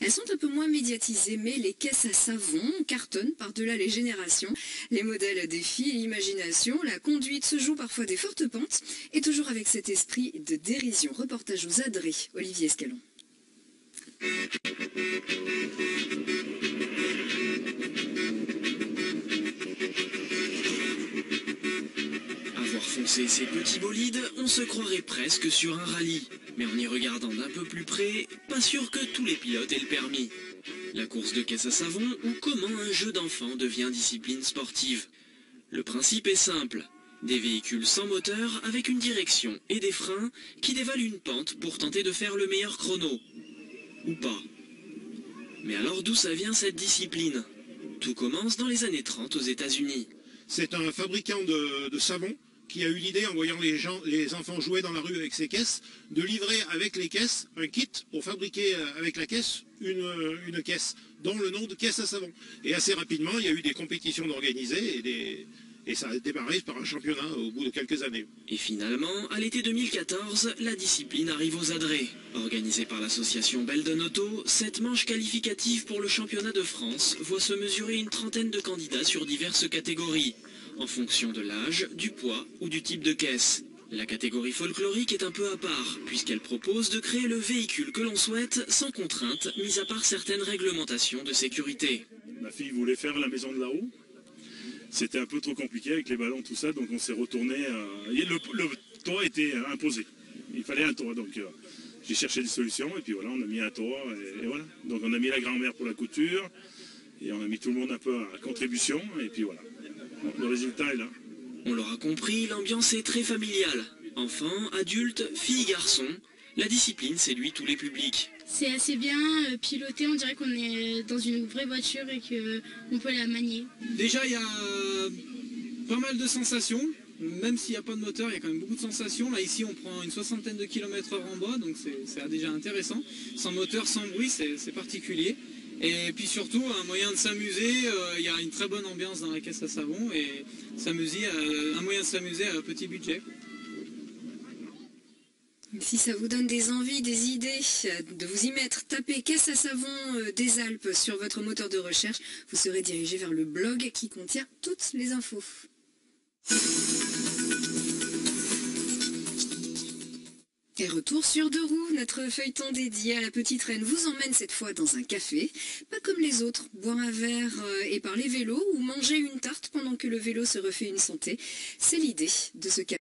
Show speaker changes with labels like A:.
A: Elles sont un peu moins médiatisées, mais les caisses à savon cartonnent par-delà les générations. Les modèles défient l'imagination, la conduite se joue parfois des fortes pentes, et toujours avec cet esprit de dérision. Reportage aux Adrets, Olivier Escalon.
B: À voir foncer ces petits bolides, on se croirait presque sur un rallye. Mais en y regardant d'un peu plus près, pas sûr que tous les pilotes aient le permis. La course de caisse à savon ou comment un jeu d'enfant devient discipline sportive. Le principe est simple. Des véhicules sans moteur avec une direction et des freins qui dévalent une pente pour tenter de faire le meilleur chrono. Ou pas. Mais alors d'où ça vient cette discipline? Tout commence dans les années 30 aux États-Unis.
C: C'est un fabricant de savon qui a eu l'idée, en voyant les enfants jouer dans la rue avec ses caisses, de livrer avec les caisses un kit pour fabriquer avec la caisse une caisse, dont le nom de caisse à savon. Et assez rapidement, il y a eu des compétitions d'organiser et ça a démarré par un championnat au bout de quelques années.
B: Et finalement, à l'été 2014, la discipline arrive aux Adrets. Organisée par l'association Belden Auto, cette manche qualificative pour le championnat de France voit se mesurer une trentaine de candidats sur diverses catégories, en fonction de l'âge, du poids ou du type de caisse. La catégorie folklorique est un peu à part, puisqu'elle propose de créer le véhicule que l'on souhaite sans contrainte, mis à part certaines réglementations de sécurité.
D: Ma fille voulait faire la maison de la roue. C'était un peu trop compliqué avec les ballons, tout ça, donc on s'est retourné. Le toit était imposé. Il fallait un toit, donc j'ai cherché des solutions, et puis voilà, on a mis un toit, et voilà. Donc on a mis la grand-mère pour la couture, et on a mis tout le monde un peu à contribution, et puis voilà. Le résultat est là.
B: On l'aura compris, l'ambiance est très familiale. Enfants, adultes, filles, garçons, la discipline séduit tous les publics.
E: C'est assez bien piloté, on dirait qu'on est dans une vraie voiture et qu'on peut la manier.
F: Déjà, il y a pas mal de sensations, même s'il n'y a pas de moteur, il y a quand même beaucoup de sensations. Là, ici, on prend une 60aine de km/h en bas, donc c'est déjà intéressant. Sans moteur, sans bruit, c'est particulier. Et puis surtout, un moyen de s'amuser, il y a une très bonne ambiance dans la caisse à savon et un moyen de s'amuser à petit budget.
A: Si ça vous donne des envies, des idées de vous y mettre, tapez caisse à savon des Alpes sur votre moteur de recherche. Vous serez dirigé vers le blog qui contient toutes les infos. Et retour sur Deux Roues, notre feuilleton dédié à la petite reine vous emmène cette fois dans un café. Pas comme les autres, boire un verre et parler vélo ou manger une tarte pendant que le vélo se refait une santé. C'est l'idée de ce café.